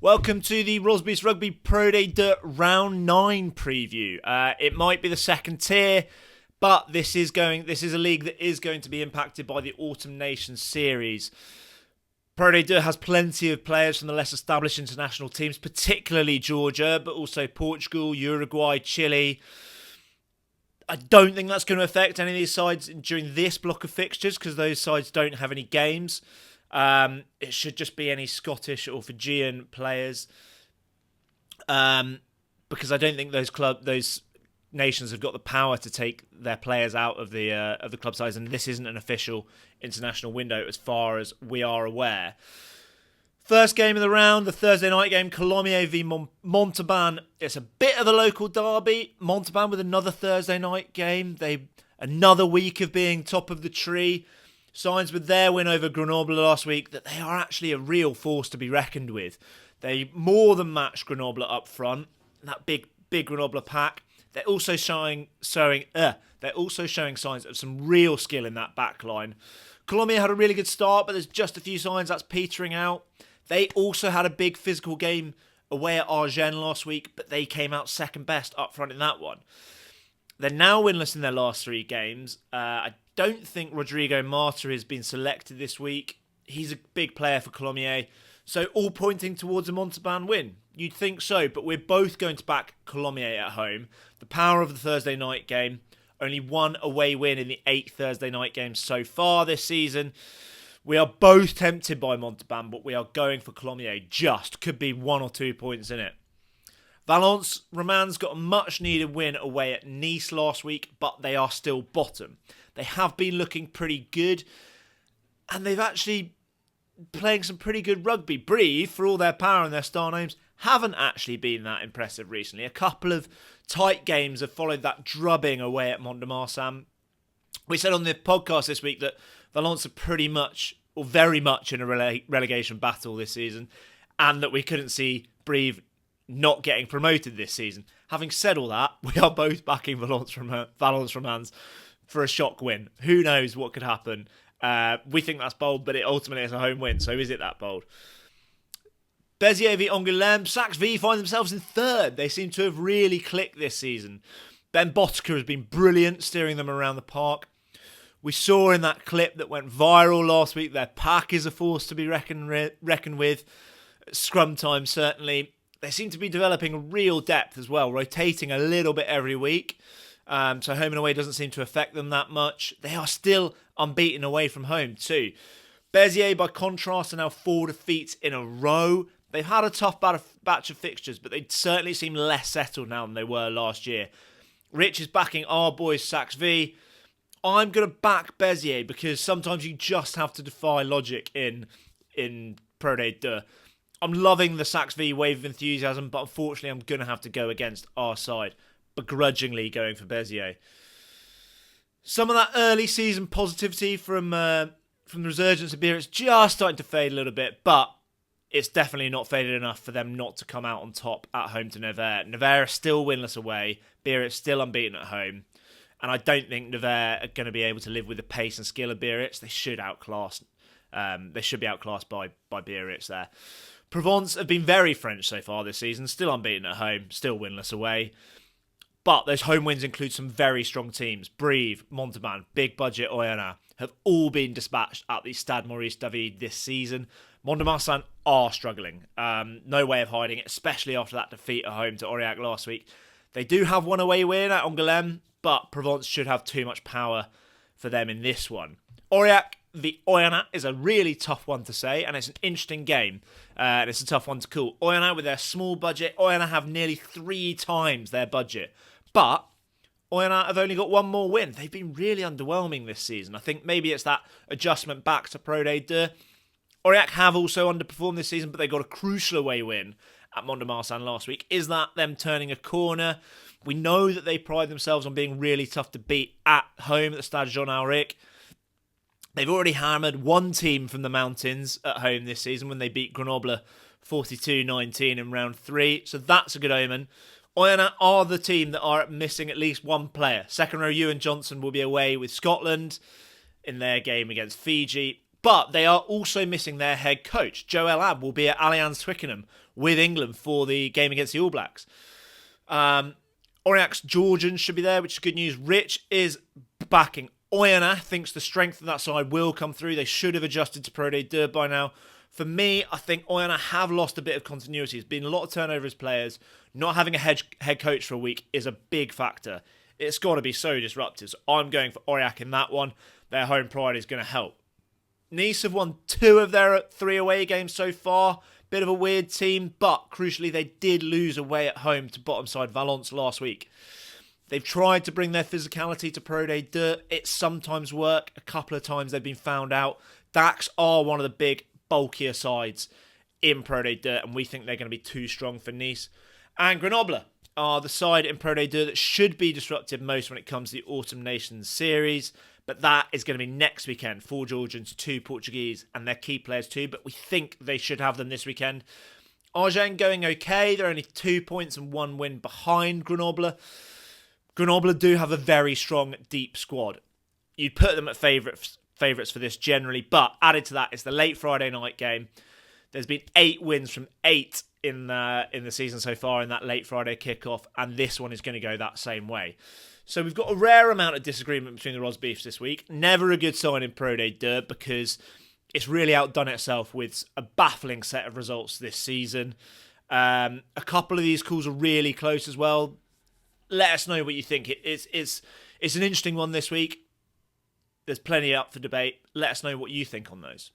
Welcome to the Rosbifs Rugby Pro Day Dirt Round 9 preview. It might be the second tier, but this is a league that is going to be impacted by the Autumn Nations series. Pro Day Dirt has plenty of players from the less established international teams, particularly Georgia, but also Portugal, Uruguay, Chile. I don't think that's going to affect any of these sides during this block of fixtures because those sides don't have any games. It should just be any Scottish or Fijian players, because I don't think those nations have got the power to take their players out of the club size, and this isn't an official international window as far as we are aware. First game of the round, the Thursday night game, Colomiers v Montauban. It's a bit of a local derby. Montauban with another Thursday night game. Another week of being top of the tree. Signs with their win over Grenoble last week that they are actually a real force to be reckoned with. They more than match Grenoble up front. That big Grenoble pack. They're also showing signs of some real skill in that back line. Colomiers had a really good start, but there's just a few signs that's petering out. They also had a big physical game away at Aurillac last week, but they came out second best up front in that one. They're now winless in their last 3 games. I don't think Rodrigo Marta has been selected this week. He's a big player for Colomiers, so all pointing towards a Montauban win. You'd think so, but we're both going to back Colomiers at home. The power of the Thursday night game. Only one away win in the 8 Thursday night games so far this season. We are both tempted by Montauban, but we are going for Colomiers. Could be 1 or 2 points in it. Valence Romans got a much needed win away at Nice last week, but they are still bottom. They have been looking pretty good, and they've actually playing some pretty good rugby. Brive, for all their power and their star names, haven't actually been that impressive recently. A couple of tight games have followed that drubbing away at Mont-de-Marsan. We said on the podcast this week that Valence are pretty much, or very much, in a relegation battle this season, and that we couldn't see Brive not getting promoted this season. Having said all that, we are both backing Valence Romans for a shock win. Who knows what could happen? We think that's bold, but it ultimately is a home win, so is it that bold? Béziers v Angoulême. SAXV find themselves in 3rd. They seem to have really clicked this season. Ben Botica has been brilliant steering them around the park. We saw in that clip that went viral last week, their pack is a force to be reckoned with. Scrum time, certainly. They seem to be developing a real depth as well, rotating a little bit every week. So home and away doesn't seem to affect them that much. They are still unbeaten away from home too. Béziers, by contrast, are now 4 defeats in a row. They've had a tough batch of fixtures, but they certainly seem less settled now than they were last year. Rich is backing our boys SAXV. I'm going to back Béziers because sometimes you just have to defy logic in Pro Day 2. I'm loving the SAXV wave of enthusiasm, but unfortunately I'm going to have to go against our side, begrudgingly going for Béziers. Some of that early season positivity from the resurgence of Biarritz just starting to fade a little bit, but it's definitely not faded enough for them not to come out on top at home to Nevers. Nevers are still winless away, Biarritz still unbeaten at home, and I don't think Nevers are going to be able to live with the pace and skill of Biarritz. They should be outclassed by Biarritz there. Provence have been very French so far this season, still unbeaten at home, still winless away. But those home wins include some very strong teams. Brive, Montauban, big budget Oyonnax have all been dispatched at the Stade Maurice David this season. Mont-de-Marsan are struggling. No way of hiding it, especially after that defeat at home to Aurillac last week. They do have one away win at Angoulême, but Provence should have too much power for them in this one. Aurillac v Oyonnax is a really tough one to say, and it's an interesting game. And it's a tough one to call. Oyonnax, with their small budget, Oyonnax have nearly 3 times their budget. But Oyonnax have only got one more win. They've been really underwhelming this season. I think maybe it's that adjustment back to Pro Day 2. Aurillac have also underperformed this season, but they got a crucial away win at Mont-de-Marsan last week. Is that them turning a corner? We know that they pride themselves on being really tough to beat at home at the Stade Jean-Auric. They've already hammered one team from the mountains at home this season when they beat Grenoble 42-19 in round 3. So that's a good omen. Oyonnax are the team that are missing at least one player. Second row Ewan Johnson will be away with Scotland in their game against Fiji. But they are also missing their head coach. Joe El Abd will be at Allianz Twickenham with England for the game against the All Blacks. Aurillac Georgians should be there, which is good news. Rich is backing Oyonnax, thinks the strength of that side will come through. They should have adjusted to Pro D2 by now. For me, I think Oyonnax have lost a bit of continuity. There's been a lot of turnover as players. Not having a head coach for a week is a big factor. It's got to be so disruptive. So I'm going for Aurillac in that one. Their home pride is going to help. Nice have won 2 of their 3 away games so far. Bit of a weird team, but crucially they did lose away at home to bottom side Valence last week. They've tried to bring their physicality to Pro D2. It sometimes works. A couple of times they've been found out. Dax are one of the big, bulkier sides in Pro D2, and we think they're going to be too strong for Nice. And Grenoble are the side in Pro D2 that should be disruptive most when it comes to the Autumn Nations series. But that is going to be next weekend. 4 Georgians, 2 Portuguese, and their key players too. But we think they should have them this weekend. Agen going okay. They're only 2 points and 1 win behind Grenoble. Grenoble do have a very strong, deep squad. You'd put them at favourites for this generally. But added to that, it's the late Friday night game. There's been 8 wins from 8 in the season so far in that late Friday kickoff. And this one is going to go that same way. So we've got a rare amount of disagreement between the Rosbifs this week. Never a good sign in Pro D2 because it's really outdone itself with a baffling set of results this season. A couple of these calls are really close as well. Let us know what you think. It's an interesting one this week. There's plenty up for debate. Let us know what you think on those.